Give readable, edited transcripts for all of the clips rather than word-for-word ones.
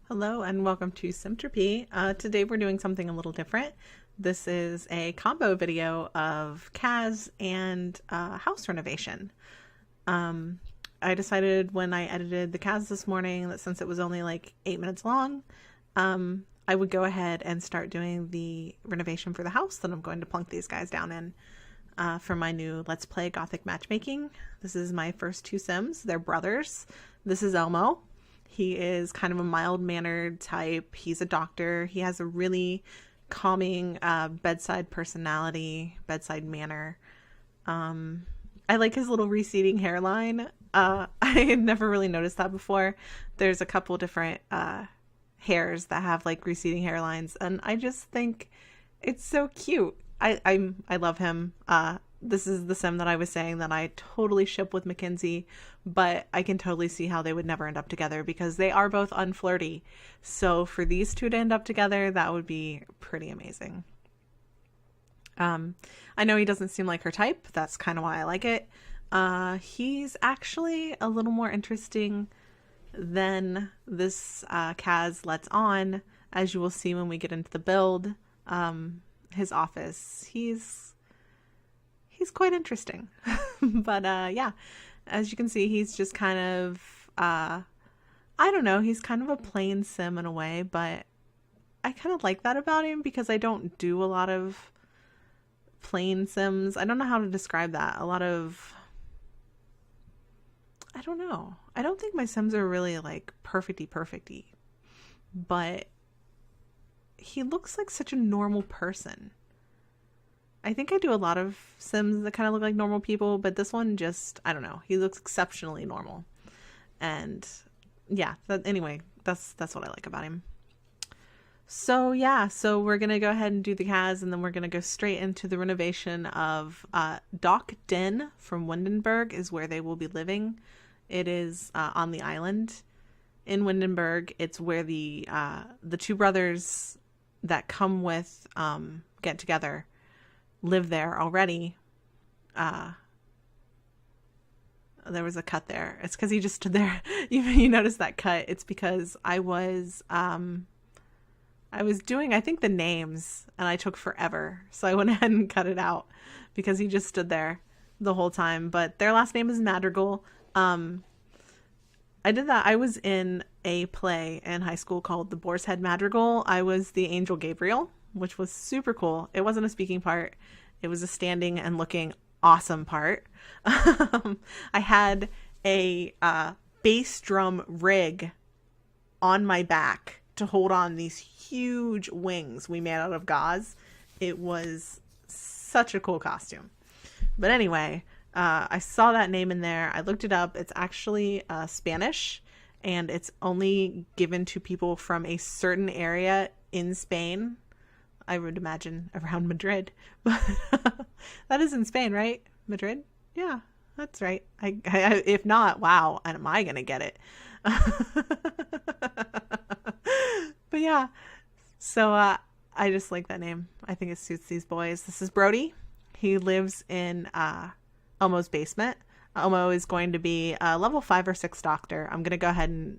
Hello and welcome to Simtropy. Today we're doing something a little different. This is a combo video of CAS and house renovation. I decided when I edited the CAS this morning that since it was only like 8 minutes long, I would go ahead and start doing the renovation for the house that I'm going to plunk these guys down in for my new Let's Play Gothic Matchmaking. This is my first two Sims. They're brothers. This is Elmo. He is kind of a mild-mannered type. He's a doctor. He has a really calming bedside personality, bedside manner. I like his little receding hairline. I had never really noticed that before. There's a couple different hairs that have like receding hairlines, and I just think it's so cute. I love him. This is the sim that I was saying that I totally ship with Mackenzie, but I can totally see how they would never end up together because they are both unflirty. So for these two to end up together, that would be pretty amazing. I know he doesn't seem like her type. That's kind of why I like it. He's actually a little more interesting than this CAS lets on, as you will see when we get into the build. His office. He's quite interesting. But yeah, as you can see, he's just kind of I don't know, he's kind of a plain sim in a way, but I kind of like that about him because I don't do a lot of plain sims. I don't know how to describe that. A lot of, I don't know. I don't think my sims are really like perfecty, but he looks like such a normal person. I think I do a lot of sims that kind of look like normal people, but this one just, I don't know. He looks exceptionally normal. And yeah, anyway, that's what I like about him. So yeah, so we're going to go ahead and do the CAS, and then we're going to go straight into the renovation of Dock Den from Windenberg is where they will be living. It is on the island in Windenberg. It's where the two brothers that come with get together live there already. There was a cut there. It's because he just stood there. You notice that cut. It's because I was doing, I think, the names, and I took forever, so I went ahead and cut it out because he just stood there the whole time. But their last name is Madrigal. I did that. I was in a play in high school called The Boar's Head Madrigal. I was the Angel Gabriel, which was super cool. It wasn't a speaking part. It was a standing and looking awesome part. I had a bass drum rig on my back to hold on these huge wings we made out of gauze. It was such a cool costume. But anyway, I saw that name in there. I looked it up. It's actually Spanish, and it's only given to people from a certain area in Spain. I would imagine around Madrid. But that is in Spain, right? Madrid? Yeah, that's right. If not, wow, am I going to get it? But yeah, so I just like that name. I think it suits these boys. This is Brodie. He lives in Elmo's basement. Elmo is going to be a level 5 or 6 doctor. I'm going to go ahead and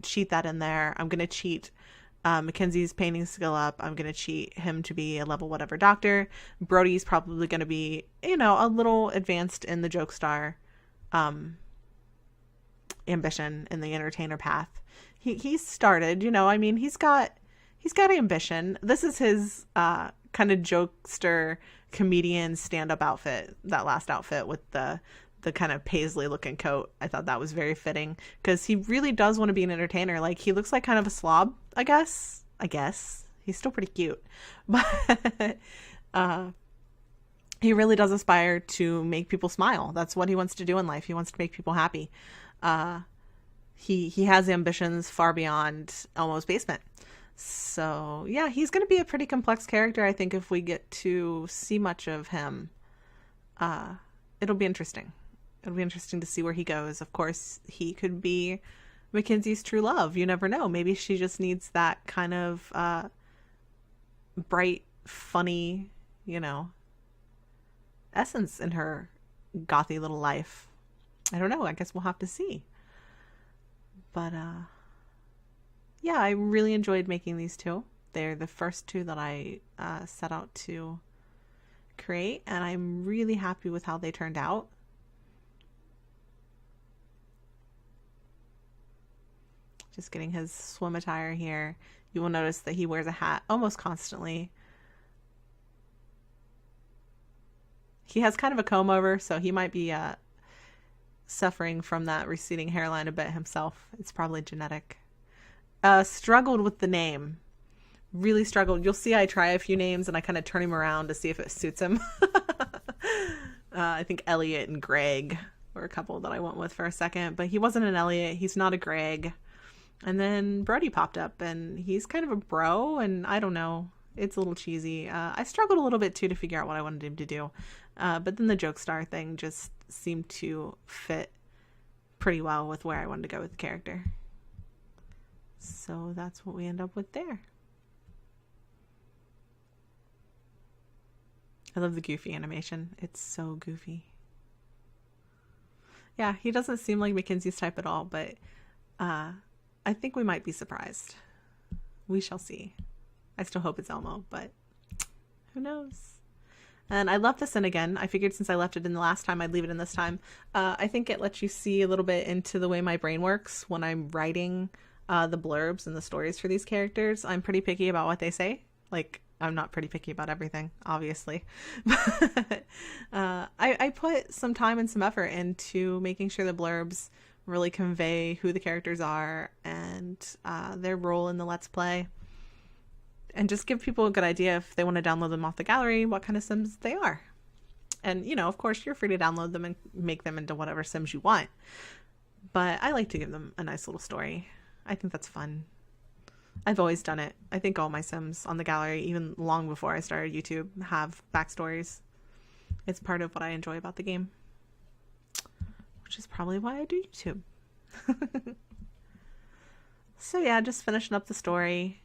cheat that in there. I'm going to cheat Mackenzie's painting skill up. I'm going to cheat him to be a level whatever doctor. Brodie's probably going to be, a little advanced in the joke star ambition in the entertainer path. He started, he's got ambition. This is his kind of jokester comedian stand-up outfit, that last outfit with the kind of paisley looking coat. I thought that was very fitting because he really does want to be an entertainer. Like, he looks like kind of a slob, I guess. He's still pretty cute, but he really does aspire to make people smile. That's what he wants to do in life. He wants to make people happy. He has ambitions far beyond Elmo's basement. So yeah, he's going to be a pretty complex character. I think if we get to see much of him, it'll be interesting. It'll be interesting to see where he goes. Of course, he could be Mackenzie's true love. You never know. Maybe she just needs that kind of bright, funny, essence in her gothy little life. I don't know. I guess we'll have to see. But yeah, I really enjoyed making these two. They're the first two that I set out to create, and I'm really happy with how they turned out. Just getting his swim attire here. You will notice that he wears a hat almost constantly. He has kind of a comb over, so he might be suffering from that receding hairline a bit himself. It's probably genetic. Struggled with the name. Really struggled. You'll see I try a few names and I kind of turn him around to see if it suits him. I think Elliot and Greg were a couple that I went with for a second, but he wasn't an Elliot. He's not a Greg. And then Brodie popped up, and he's kind of a bro, and I don't know. It's a little cheesy. I struggled a little bit, too, to figure out what I wanted him to do. But then the joke star thing just seemed to fit pretty well with where I wanted to go with the character. So that's what we end up with there. I love the goofy animation. It's so goofy. Yeah, he doesn't seem like Mackenzie's type at all, but I think we might be surprised. We shall see. I still hope it's Elmo, but who knows? And I left this in again. I figured since I left it in the last time, I'd leave it in this time. I think it lets you see a little bit into the way my brain works when I'm writing the blurbs and the stories for these characters. I'm pretty picky about what they say. Like, I'm not pretty picky about everything, obviously. But I put some time and some effort into making sure the blurbs really convey who the characters are and their role in the Let's Play. And just give people a good idea if they want to download them off the gallery, what kind of Sims they are. And, you know, of course, you're free to download them and make them into whatever Sims you want. But I like to give them a nice little story. I think that's fun. I've always done it. I think all my Sims on the gallery, even long before I started YouTube, have backstories. It's part of what I enjoy about the game. Which is probably why I do YouTube. So yeah, just finishing up the story.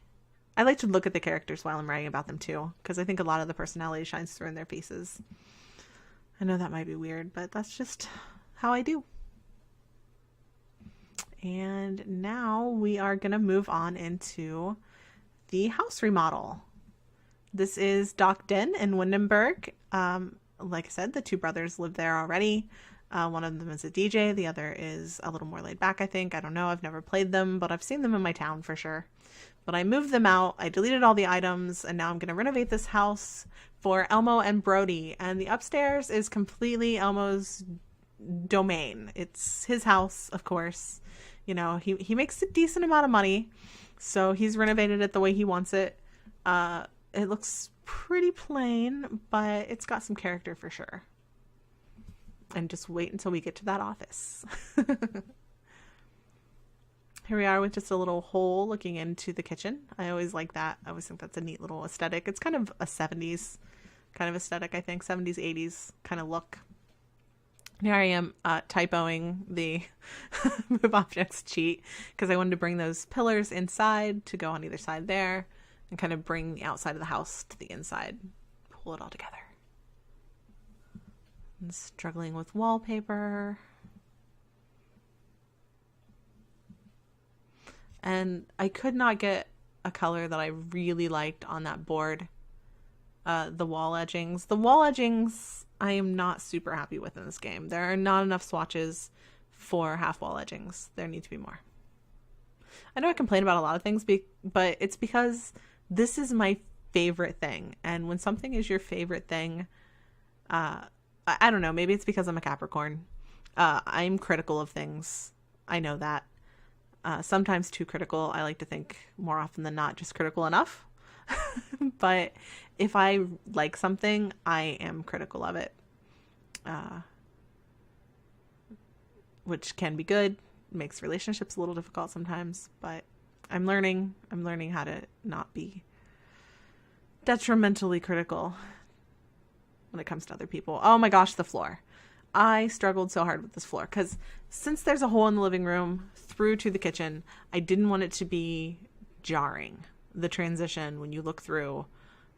I like to look at the characters while I'm writing about them too, because I think a lot of the personality shines through in their faces. I know that might be weird, but that's just how I do. And now we are going to move on into the house remodel. This is Doc Den in Windenberg. Like I said, the two brothers live there already. One of them is a DJ. The other is a little more laid back, I think. I don't know. I've never played them, but I've seen them in my town for sure. But I moved them out. I deleted all the items, and now I'm going to renovate this house for Elmo and Brodie. And the upstairs is completely Elmo's domain. It's his house, of course. You know, he makes a decent amount of money, so he's renovated it the way he wants it. It looks pretty plain, but it's got some character for sure. And just wait until we get to that office. Here we are with just a little hole looking into the kitchen. I always like that. I always think that's a neat little aesthetic. It's kind of a 70s kind of aesthetic, I think. 70s, 80s kind of look. Here I am typoing the move objects cheat because I wanted to bring those pillars inside to go on either side there and kind of bring the outside of the house to the inside. Pull it all together. I'm struggling with wallpaper. And I could not get a color that I really liked on that board. The wall edgings. The wall edgings I am not super happy with in this game. There are not enough swatches for half wall edgings. There need to be more. I know I complain about a lot of things, but it's because this is my favorite thing. And when something is your favorite thing, I don't know, maybe it's because I'm a Capricorn. I'm critical of things. I know that. Sometimes too critical. I like to think more often than not just critical enough. But if I like something, I am critical of it. Which can be good. Makes relationships a little difficult sometimes, but I'm learning how to not be detrimentally critical when it comes to other people. Oh my gosh, the floor. I struggled so hard with this floor because since there's a hole in the living room through to the kitchen, I didn't want it to be jarring, the transition when you look through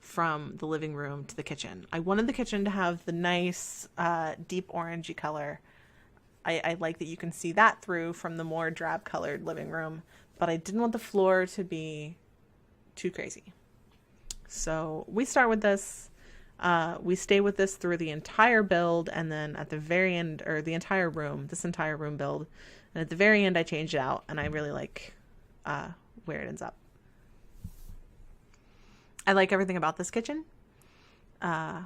from the living room to the kitchen. I wanted the kitchen to have the nice deep orangey color. I like that you can see that through from the more drab colored living room, but I didn't want the floor to be too crazy. So we start with this. We stay with this through the entire build, and then at the very end, or the entire room, this entire room build, and at the very end I change it out, and I really like where it ends up. I like everything about this kitchen. I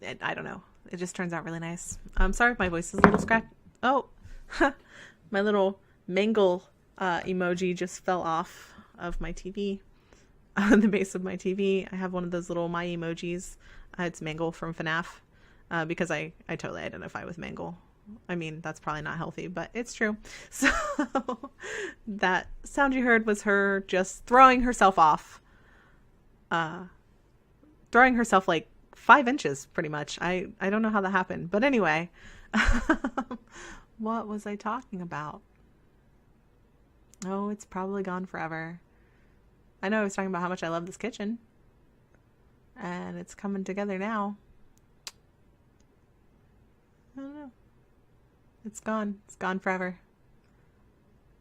don't know. It just turns out really nice. I'm sorry if my voice is a little scratched. Oh, my little mangle emoji just fell off of my TV. On the base of my TV, I have one of those little my emojis. It's Mangle from FNAF because I totally identify with Mangle. I mean, that's probably not healthy, but it's true. So that sound you heard was her just throwing herself off. Throwing herself like 5 inches pretty much. I don't know how that happened. But anyway, what was I talking about? Oh, it's probably gone forever. I know I was talking about how much I love this kitchen. And it's coming together now. I don't know. It's gone. It's gone forever.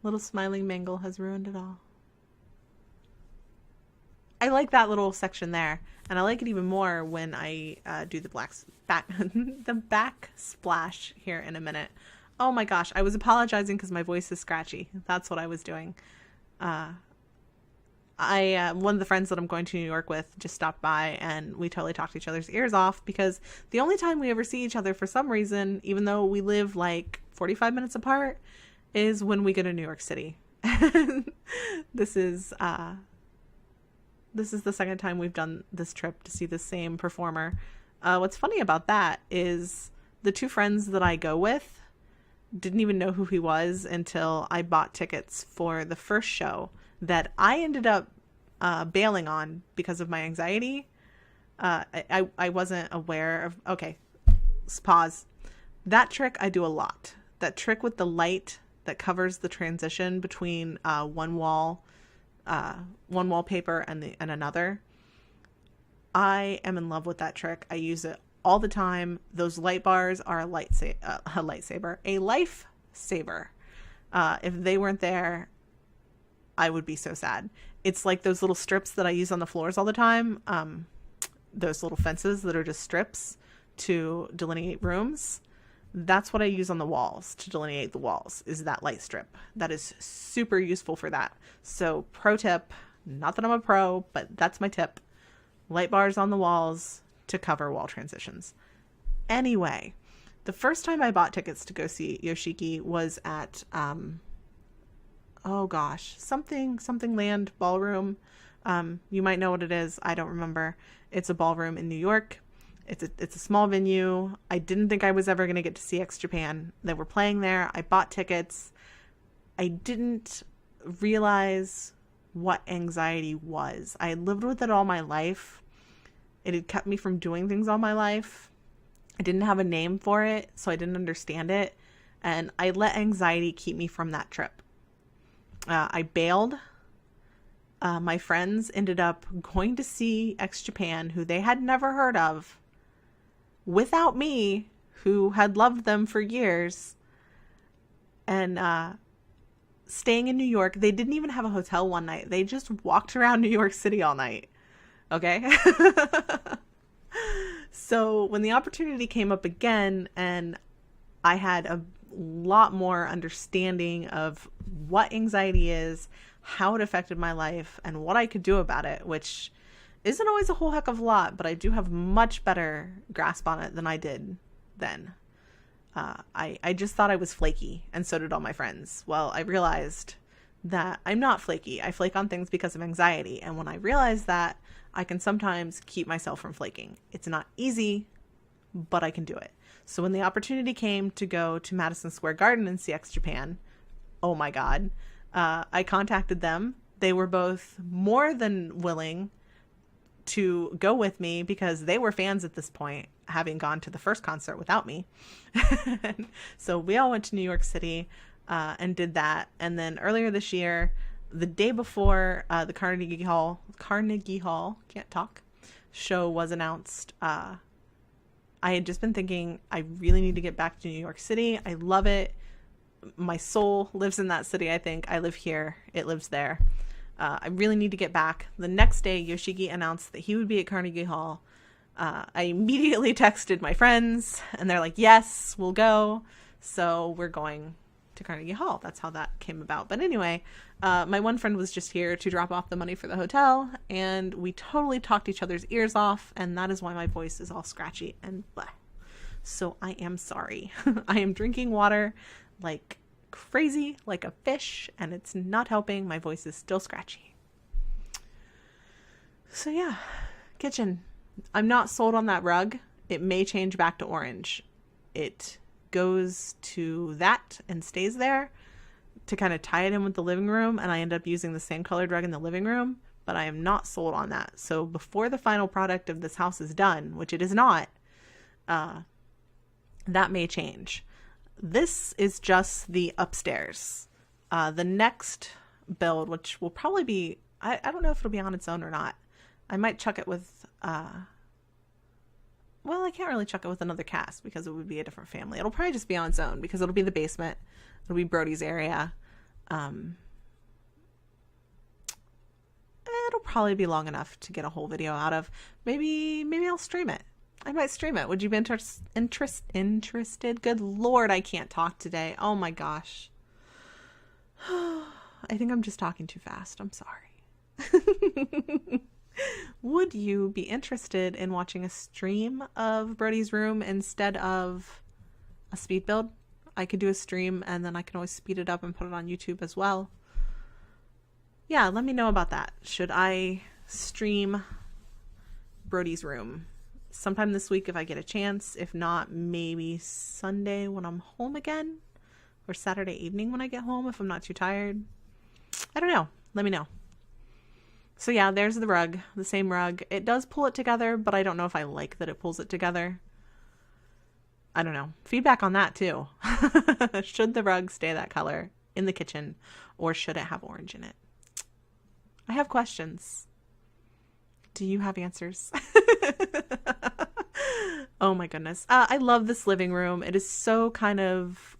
Little smiling Mangle has ruined it all. I like that little section there. And I like it even more when I do the the back splash here in a minute. Oh my gosh. I was apologizing because my voice is scratchy. That's what I was doing. One of the friends that I'm going to New York with just stopped by, and we totally talked each other's ears off because the only time we ever see each other for some reason, even though we live like 45 minutes apart, is when we go to New York City. This is the second time we've done this trip to see the same performer. What's funny about that is the 2 friends that I go with didn't even know who he was until I bought tickets for the first show that I ended up bailing on because of my anxiety. I wasn't aware of... Okay, pause. That trick I do a lot. That trick with the light that covers the transition between one wallpaper and another. I am in love with that trick. I use it all the time. Those light bars are a lifesaver. If they weren't there, I would be so sad. It's like those little strips that I use on the floors all the time. Those little fences that are just strips to delineate rooms. That's what I use on the walls to delineate the walls, is that light strip. That is super useful for that. So pro tip, not that I'm a pro, but that's my tip. Light bars on the walls to cover wall transitions. Anyway, the first time I bought tickets to go see Yoshiki was at, oh gosh, something land ballroom. You might know what it is. I don't remember. It's a ballroom in New York. It's a small venue. I didn't think I was ever going to get to see X Japan. They were playing there. I bought tickets. I didn't realize what anxiety was. I had lived with it all my life. It had kept me from doing things all my life. I didn't have a name for it, so I didn't understand it. And I let anxiety keep me from that trip. I bailed. My friends ended up going to see X Japan, who they had never heard of, without me, who had loved them for years, and staying in New York. They didn't even have a hotel one night. They just walked around New York City all night. Okay? So when the opportunity came up again, and I had a lot more understanding of what anxiety is, how it affected my life, and what I could do about it, which isn't always a whole heck of a lot, but I do have much better grasp on it than I did then. I just thought I was flaky, and so did all my friends. Well, I realized that I'm not flaky. I flake on things because of anxiety, and when I realize that, I can sometimes keep myself from flaking. It's not easy, but I can do it. So when the opportunity came to go to Madison Square Garden and see X Japan, oh my God, I contacted them. They were both more than willing to go with me because they were fans at this point, having gone to the first concert without me. So we all went to New York City and did that. And then earlier this year, the day before the Carnegie Hall, can't talk, show was announced, I had just been thinking, I really need to get back to New York City. I love it. My soul lives in that city, I think. I live here. It lives there. I really need to get back. The next day, Yoshiki announced that he would be at Carnegie Hall. I immediately texted my friends, and they're like, yes, we'll go. So we're going to Carnegie Hall. That's how that came about. But anyway, my one friend was just here to drop off the money for the hotel, and we totally talked each other's ears off, and that is why my voice is all scratchy and blah. So I am sorry. I am drinking water like crazy, like a fish, and it's not helping. My voice is still scratchy. So yeah, kitchen. I'm not sold on that rug. It may change back to orange. It goes to that and stays there to kind of tie it in with the living room, and I end up using the same colored rug in the living room, but I am not sold on that. So before the final product of this house is done, which it is not, that may change. This is just the upstairs. The next build, which will probably be, I don't know if it'll be on its own or not. I might chuck it with, well, I can't really chuck it with another CAS because it would be a different family. It'll probably just be on its own because it'll be the basement. It'll be Brodie's area. It'll probably be long enough to get a whole video out of. Maybe I'll stream it. I might stream it. Would you be interested? Good Lord, I can't talk today. Oh my gosh. I think I'm just talking too fast. I'm sorry. Would you be interested in watching a stream of Brodie's room instead of a speed build? I could do a stream and then I can always speed it up and put it on YouTube as well. Yeah, let me know about that. Should I stream Brodie's room sometime this week if I get a chance? If not, maybe Sunday when I'm home again, or Saturday evening when I get home if I'm not too tired. I don't know. Let me know. So yeah, there's the rug, the same rug. It does pull it together, but I don't know if I like that it pulls it together. I don't know. Feedback on that too. Should the rug stay that color in the kitchen, or should it have orange in it? I have questions. Do you have answers? Oh my goodness. I love this living room. It is so kind of,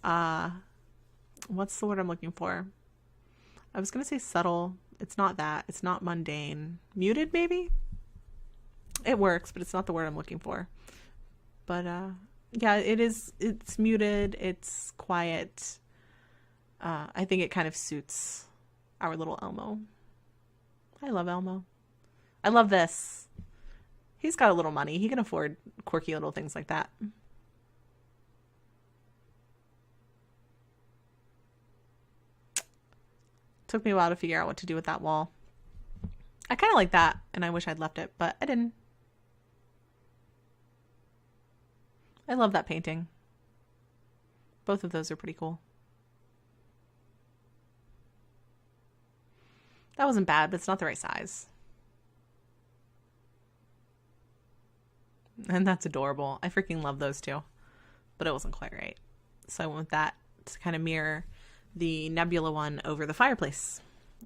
what's the word I'm looking for? I was going to say subtle. It's not that. It's not mundane. Muted, maybe? It works, but it's not the word I'm looking for. But, yeah, it's muted. It's quiet. I think it kind of suits our little Elmo. I love Elmo. I love this. He's got a little money. He can afford quirky little things like that. Took me a while to figure out what to do with that wall. I kind of like that, and I wish I'd left it, but I didn't. I love that painting. Both of those are pretty cool. That wasn't bad, but it's not the right size. And that's adorable. I freaking love those two. But it wasn't quite right. So I went with that to kind of mirror the Nebula one over the fireplace.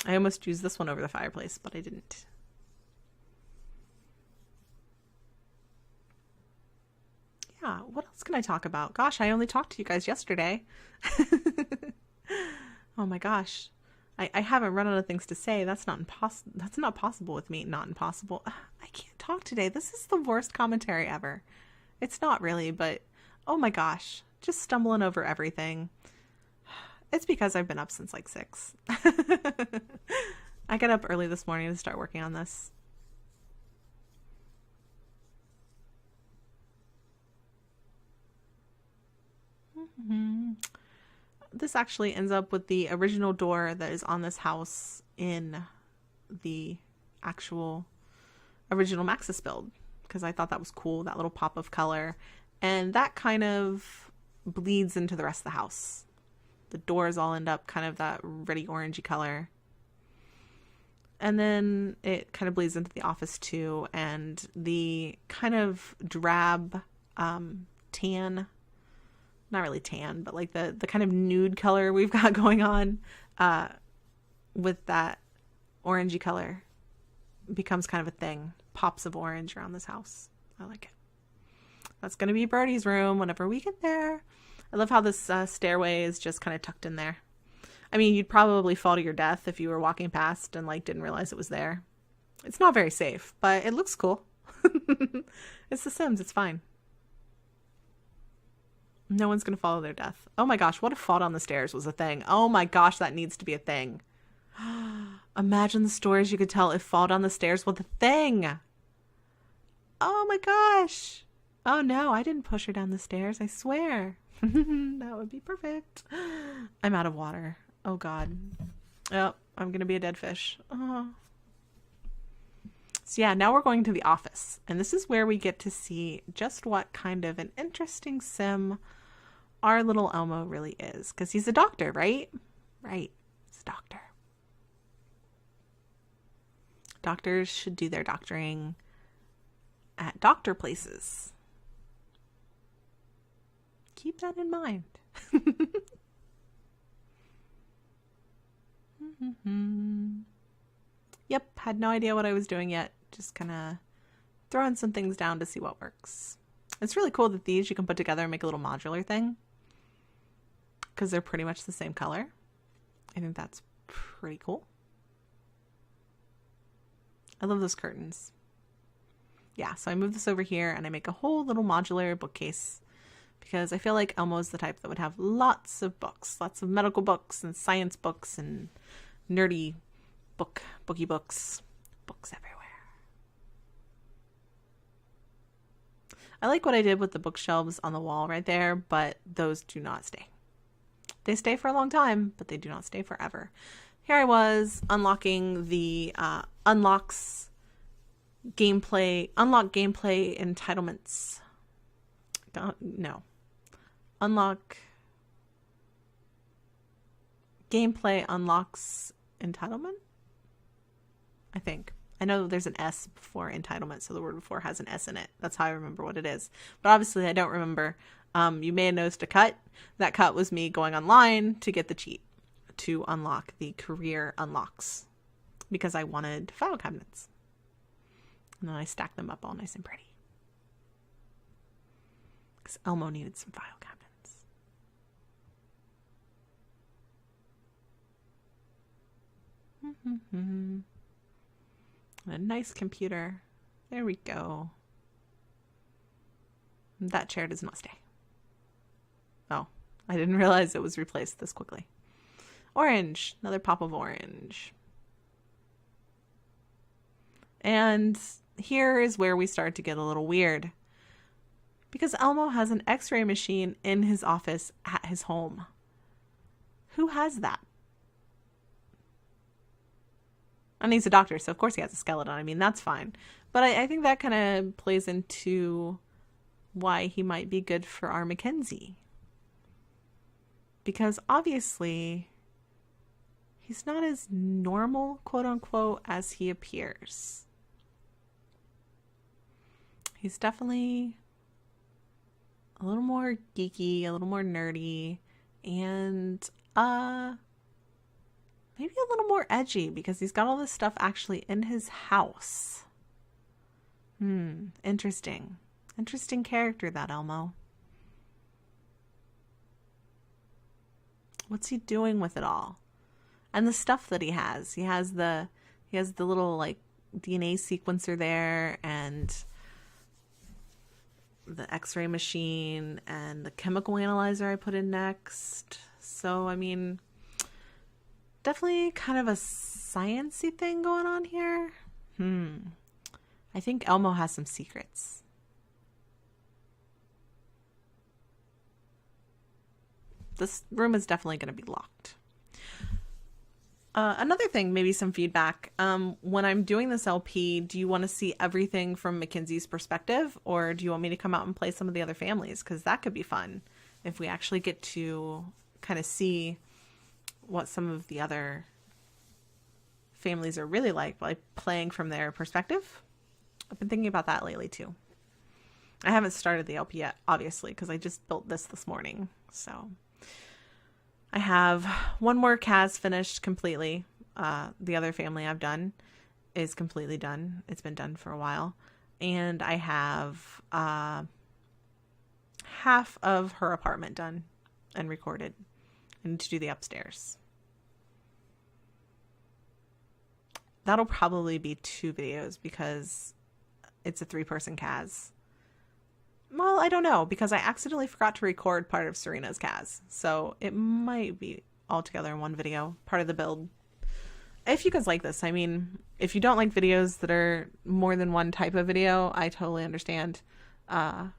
I almost used this one over the fireplace, but I didn't. Yeah, what else can I talk about? Gosh, I only talked to you guys yesterday. Oh my gosh. I haven't run out of things to say. That's not possible with me. Not impossible. I can't talk today. This is the worst commentary ever. It's not really, but oh my gosh. Just stumbling over everything. It's because I've been up since like 6. I got up early this morning to start working on this. This actually ends up with the original door that is on this house in the actual original Maxis build, because I thought that was cool, that little pop of color, and that kind of bleeds into the rest of the house. The doors all end up kind of that reddy orangey color, and then it kind of bleeds into the office too, and the kind of drab tan, not really tan, but like the kind of nude color we've got going on with that orangey color becomes kind of a thing. Pops of orange around this house. I like it. That's going to be Brodie's room whenever we get there. I love how this stairway is just kind of tucked in there. I mean, you'd probably fall to your death if you were walking past and like didn't realize it was there. It's not very safe, but it looks cool. It's The Sims. It's fine. No one's going to follow their death. Oh my gosh, what if fall down the stairs was a thing? Oh my gosh, that needs to be a thing. Imagine the stories you could tell if fall down the stairs was a thing. Oh my gosh. Oh no, I didn't push her down the stairs, I swear. That would be perfect. I'm out of water. Oh god. Oh, I'm going to be a dead fish. Oh. So yeah, now we're going to the office. And this is where we get to see just what kind of an interesting sim our little Elmo really is. Because he's a doctor, right? Right. He's a doctor. Doctors should do their doctoring at doctor places. Keep that in mind. Yep, had no idea what I was doing yet. Just kind of throwing some things down to see what works. It's really cool that these you can put together and make a little modular thing. Because they're pretty much the same color. I think that's pretty cool. I love those curtains. Yeah, so I move this over here and I make a whole little modular bookcase. Because I feel like Elmo's the type that would have lots of books. Lots of medical books and science books and nerdy booky books. Books everywhere. I like what I did with the bookshelves on the wall right there, but those do not stay. They stay for a long time, but they do not stay forever. Here I was unlocking the unlock gameplay entitlements. No. Unlock gameplay unlocks entitlement? I think. I know there's an S before entitlement, so the word before has an S in it. That's how I remember what it is. But obviously I don't remember. You may have noticed a cut. That cut was me going online to get the cheat to unlock the career unlocks because I wanted file cabinets. And then I stacked them up all nice and pretty. Because Elmo needed some file cabinets. A nice computer. There we go. That chair does not stay. Oh, I didn't realize it was replaced this quickly. Orange. Another pop of orange. And here is where we start to get a little weird. Because Elmo has an x-ray machine in his office at his home. Who has that? And he's a doctor, so of course he has a skeleton. I mean, that's fine. But I think that kind of plays into why he might be good for our Mackenzie. Because obviously, he's not as normal, quote unquote, as he appears. He's definitely a little more geeky, a little more nerdy, and maybe a little more edgy because he's got all this stuff actually in his house. Interesting. Interesting character, that Elmo. What's he doing with it all? And the stuff that he has. He has the little like DNA sequencer there and the x-ray machine and the chemical analyzer I put in next. So, I mean, definitely kind of a science-y thing going on here. I think Elmo has some secrets. This room is definitely going to be locked. Another thing, maybe some feedback. When I'm doing this LP, do you want to see everything from Mackenzie's perspective? Or do you want me to come out and play some of the other families? Because that could be fun if we actually get to kind of see what some of the other families are really like playing from their perspective. I've been thinking about that lately too. I haven't started the LP yet, obviously, because I just built this morning. So I have one more CAS finished completely. The other family I've done is completely done. It's been done for a while. And I have half of her apartment done. and recorded. I need to do the upstairs. That'll probably be 2 videos because it's a 3-person CAS. Well, I don't know, because I accidentally forgot to record part of Serena's CAS. So it might be all together in one video, part of the build. If you guys like this, I mean, if you don't like videos that are more than one type of video, I totally understand. I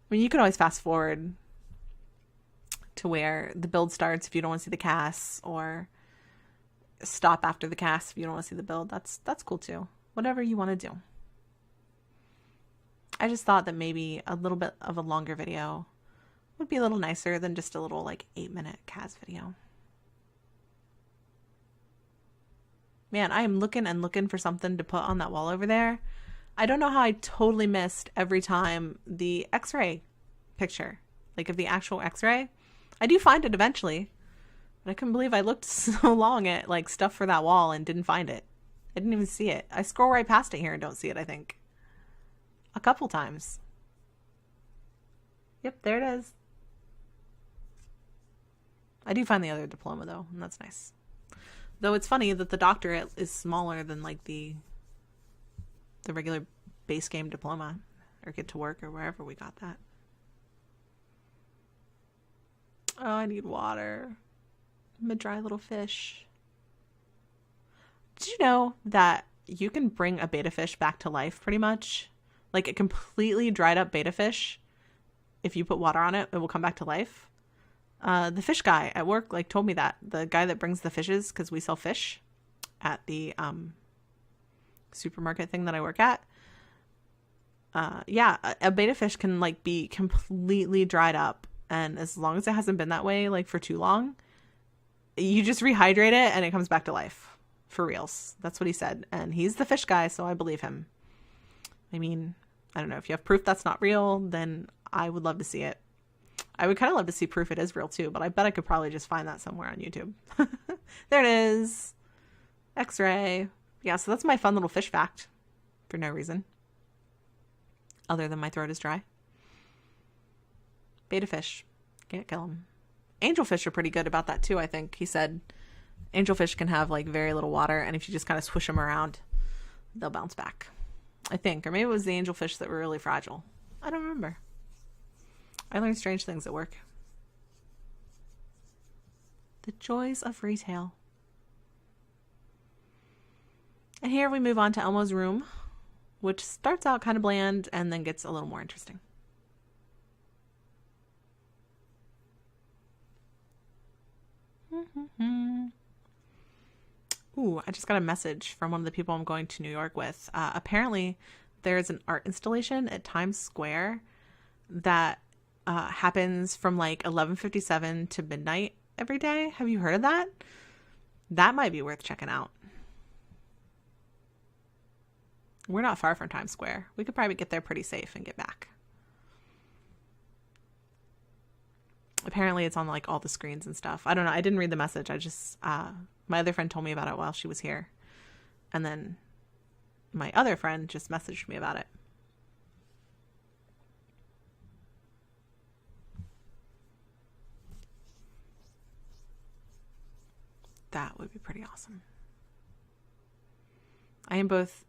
mean, you can always fast forward to where the build starts if you don't want to see the CAS, or stop after the CAS if you don't want to see the build. That's cool too. Whatever you want to do. I just thought that maybe a little bit of a longer video would be a little nicer than just a little like 8-minute CAS video. Man, I am looking and looking for something to put on that wall over there. I don't know how I totally missed every time the x-ray picture, like of the actual x-ray. I do find it eventually, but I couldn't believe I looked so long at like stuff for that wall and didn't find it. I didn't even see it. I scroll right past it here and don't see it, I think. A couple times. Yep, there it is. I do find the other diploma though, and that's nice. Though it's funny that the doctorate is smaller than like the regular base game diploma, or get to work, or wherever we got that. Oh, I need water. I'm a dry little fish. Did you know that you can bring a betta fish back to life pretty much? Like a completely dried up betta fish, if you put water on it, it will come back to life. The fish guy at work like told me that. The guy that brings the fishes, because we sell fish at the supermarket thing that I work at. Yeah, a betta fish can like be completely dried up, and as long as it hasn't been that way like for too long, you just rehydrate it and it comes back to life. For reals. That's what he said. And he's the fish guy, so I believe him. I mean, I don't know. If you have proof that's not real, then I would love to see it. I would kind of love to see proof it is real too, but I bet I could probably just find that somewhere on YouTube. There it is. X-ray. Yeah, so that's my fun little fish fact for no reason. Other than my throat is dry. Betta fish. Can't kill them. Angelfish are pretty good about that too, I think. He said angelfish can have like very little water, and if you just kind of swish them around, they'll bounce back. I think. Or maybe it was the angelfish that were really fragile. I don't remember. I learned strange things at work. The joys of retail. And here we move on to Elmo's room, which starts out kind of bland and then gets a little more interesting. Ooh, I just got a message from one of the people I'm going to New York with. Apparently, there's an art installation at Times Square that happens from like 11:57 to midnight every day. Have you heard of that? That might be worth checking out. We're not far from Times Square. We could probably get there pretty safe and get back. Apparently it's on like all the screens and stuff. I don't know. I didn't read the message. I just, my other friend told me about it while she was here. And then my other friend just messaged me about it. That would be pretty awesome. I am both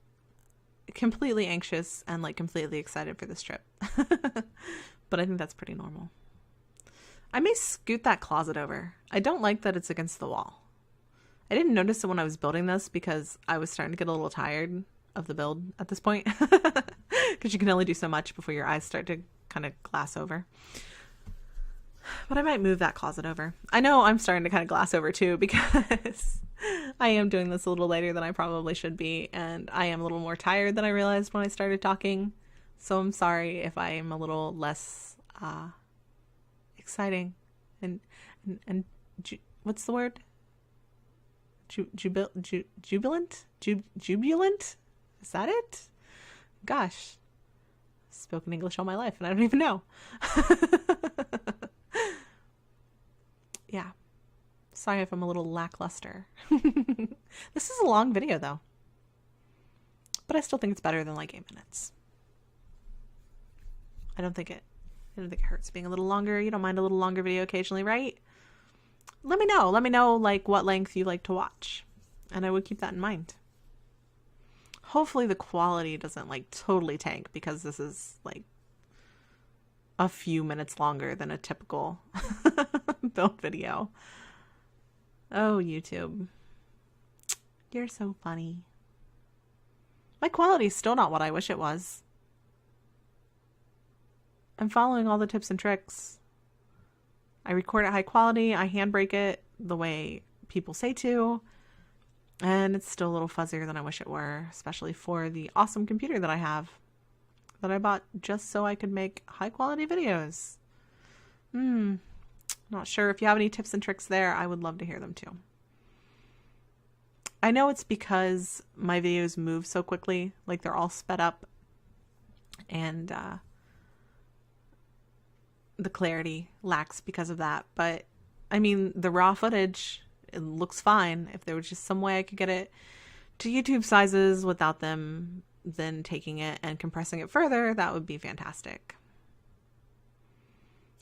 completely anxious and like completely excited for this trip. But I think that's pretty normal. I may scoot that closet over. I don't like that it's against the wall. I didn't notice it when I was building this because I was starting to get a little tired of the build at this point. Because you can only do so much before your eyes start to kind of glass over. But I might move that closet over. I know I'm starting to kind of glass over too because I am doing this a little later than I probably should be. And I am a little more tired than I realized when I started talking. So I'm sorry if I am a little less exciting and what's the word? Jubilant? Jubilant? Is that it? Gosh, I've spoken English all my life and I don't even know. Yeah. Sorry if I'm a little lackluster. This is a long video though. But I still think it's better than like 8 minutes. I don't think it I don't think it hurts being a little longer. You don't mind a little longer video occasionally, right? Let me know. Let me know like what length you like to watch, and I would keep that in mind. Hopefully the quality doesn't like totally tank because this is like a few minutes longer than a typical build video. Oh, YouTube. You're so funny. My quality is still not what I wish it was. I'm following all the tips and tricks. I record at high quality. I handbrake it the way people say to. And it's still a little fuzzier than I wish it were, especially for the awesome computer that I have, that I bought just so I could make high quality videos. Not sure. If you have any tips and tricks there, I would love to hear them too. I know it's because my videos move so quickly, like they're all sped up, and the clarity lacks because of that. But I mean, the raw footage, it looks fine. If there was just some way I could get it to YouTube sizes without them then taking it and compressing it further, that would be fantastic.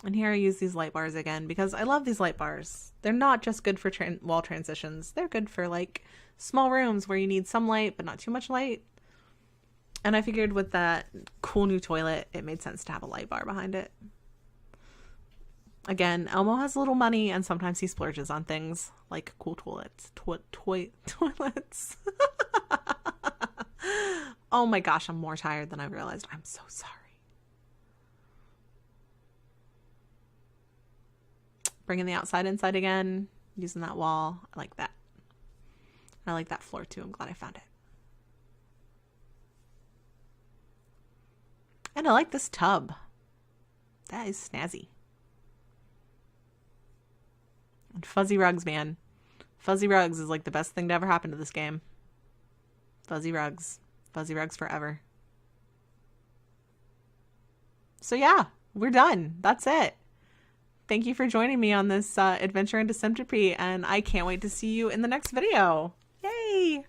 And here I use these light bars again because I love these light bars. They're not just good for wall transitions. They're good for like small rooms where you need some light but not too much light. And I figured with that cool new toilet, it made sense to have a light bar behind it. Again, Elmo has little money and sometimes he splurges on things like cool toilets. Toilets. Oh my gosh, I'm more tired than I realized. I'm so sorry. Bringing the outside inside again, using that wall. I like that. I like that floor too. I'm glad I found it. And I like this tub. That is snazzy. And fuzzy rugs, man. Fuzzy rugs is like the best thing to ever happen to this game. Fuzzy rugs. Fuzzy rugs forever. So yeah, we're done. That's it. Thank you for joining me on this adventure into Symptropy, and I can't wait to see you in the next video. Yay!